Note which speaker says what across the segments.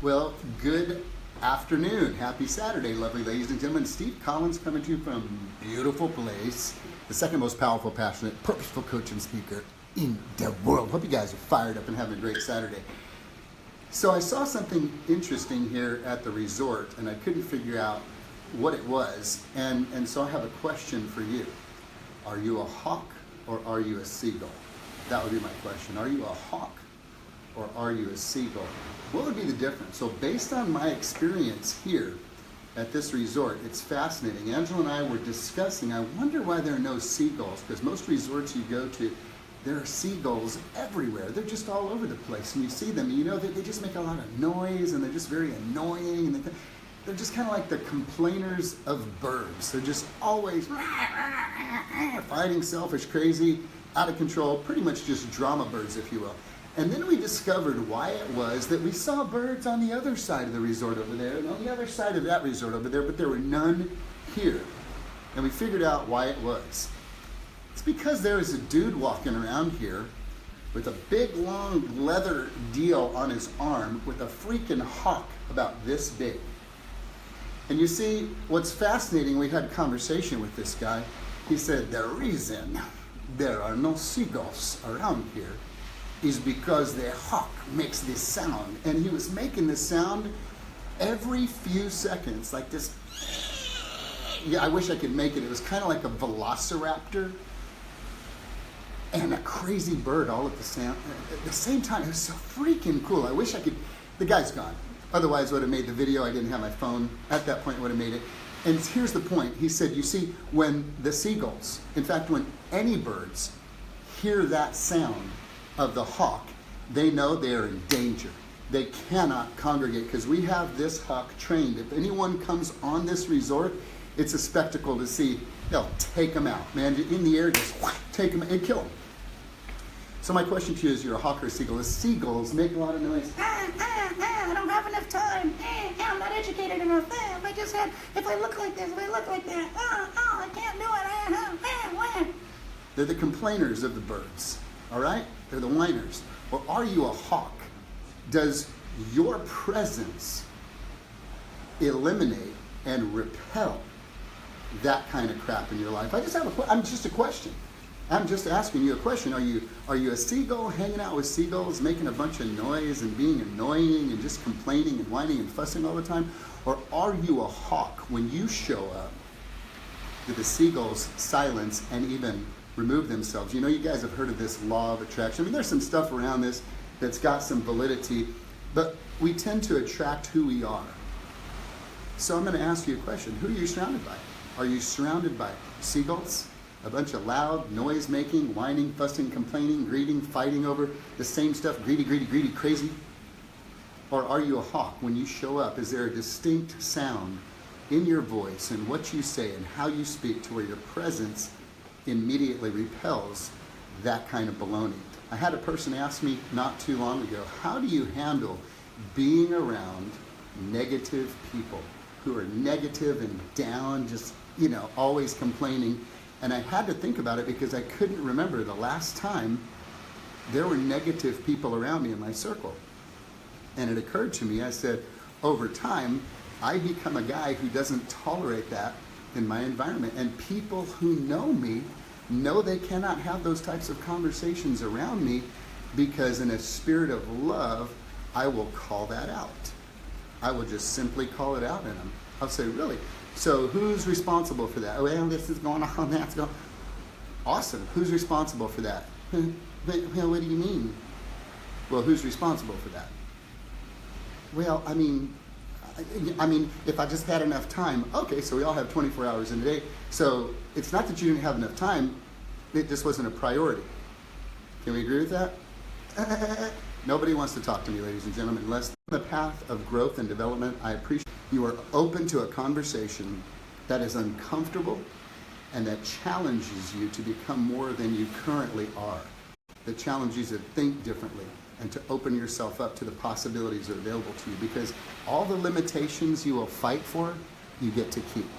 Speaker 1: Well, good afternoon. Happy Saturday, lovely ladies and gentlemen. Steve Collins coming to you from beautiful place, the second most powerful, passionate, purposeful coach and speaker in the world. Hope you guys are fired up and having a great Saturday. So I saw something interesting here at the resort, and I couldn't figure out what it was. And so I have a question for you. Are you a hawk or are you a seagull? That would be my question. Are you a hawk or are you a seagull? What would be the difference? So based on my experience here at this resort, it's fascinating. Angela and I were discussing, I wonder why there are no seagulls, because most resorts you go to, there are seagulls everywhere. They're just all over the place. And you see them, and you know, they just make a lot of noise, and they're just very annoying. And they're just kind of like the complainers of birds. They're just always fighting, selfish, crazy, out of control, pretty much just drama birds, if you will. And then we discovered why it was that we saw birds on the other side of the resort over there, and on the other side of that resort over there, but there were none here. And we figured out why it was. It's because there is a dude walking around here with a big, long leather deal on his arm with a freaking hawk about this big. And you see, what's fascinating, we had a conversation with this guy. He said, the reason there are no seagulls around here is because the hawk makes this sound. And he was making this sound every few seconds, like this. Yeah, I wish I could make it. It was kind of like a velociraptor and a crazy bird all at the same time. It was so freaking cool. I wish I could. The guy's gone. Otherwise, I would have made the video. I didn't have my phone. At that point, I would have made it. And here's the point. He said, you see, when the seagulls, in fact, when any birds hear that sound of the hawk, they know they are in danger. They cannot congregate because we have this hawk trained. If anyone comes on this resort, it's a spectacle to see. They'll take them out, man. In the air, just take them and kill them. So my question to you is, you're a hawk or a seagull? The seagulls make a lot of noise.
Speaker 2: I don't have enough time. I'm not educated enough. If I look like this, if I look like that, I can't do it.
Speaker 1: They're the complainers of the birds, all right? They're the whiners. Or are you a hawk? Does your presence eliminate and repel that kind of crap in your life? I'm just a question. I'm just asking you a question. Are you a seagull hanging out with seagulls, making a bunch of noise and being annoying and just complaining and whining and fussing all the time? Or are you a hawk when you show up? Do the seagulls silence and even remove themselves? You know, you guys have heard of this law of attraction. I mean, there's some stuff around this that's got some validity, but we tend to attract who we are. So I'm going to ask you a question. Who are you surrounded by? Are you surrounded by seagulls? A bunch of loud, noise-making, whining, fussing, complaining, greeting, fighting over the same stuff, greedy, crazy? Or are you a hawk? When you show up, is there a distinct sound in your voice and what you say and how you speak to where your presence immediately repels that kind of baloney? I had a person ask me not too long ago, how do you handle being around negative people who are negative and down, just, always complaining? And I had to think about it because I couldn't remember the last time there were negative people around me in my circle. And it occurred to me, I said, over time, I become a guy who doesn't tolerate that in my environment. And people who know me know they cannot have those types of conversations around me, because in a spirit of love, I will call that out. I will just simply call it out in them. I'll say, really? So who's responsible for that? Well, this is going on, that's going on. Awesome. Who's responsible for that? Well, what do you mean? Well, who's responsible for that? Well, I mean, if I just had enough time. Okay, so we all have 24 hours in a day. So it's not that you didn't have enough time, it just wasn't a priority. Can we agree with that? Nobody wants to talk to me, ladies and gentlemen, unless on the path of growth and development. I appreciate you are open to a conversation that is uncomfortable and that challenges you to become more than you currently are. That challenges you to think differently and to open yourself up to the possibilities that are available to you, because all the limitations you will fight for, you get to keep.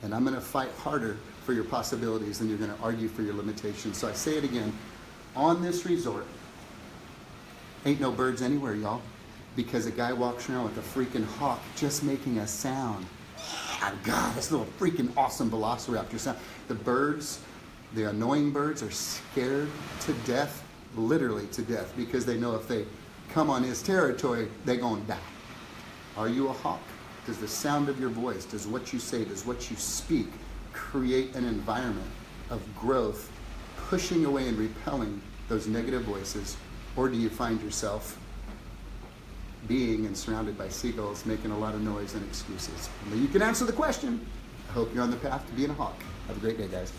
Speaker 1: And I'm going to fight harder for your possibilities than you're going to argue for your limitations. So I say it again, on this resort, ain't no birds anywhere, y'all. because a guy walks around with a freaking hawk just making a sound. Oh God, this little freaking awesome velociraptor sound. The birds, the annoying birds, are scared to death, literally to death, because they know if they come on his territory, they're going to die. Are you a hawk? Does the sound of your voice, does what you say, does what you speak create an environment of growth, pushing away and repelling those negative voices? Or do you find yourself being and surrounded by seagulls making a lot of noise and excuses? Only you can answer the question. I hope you're on the path to being a hawk. Have a great day, guys.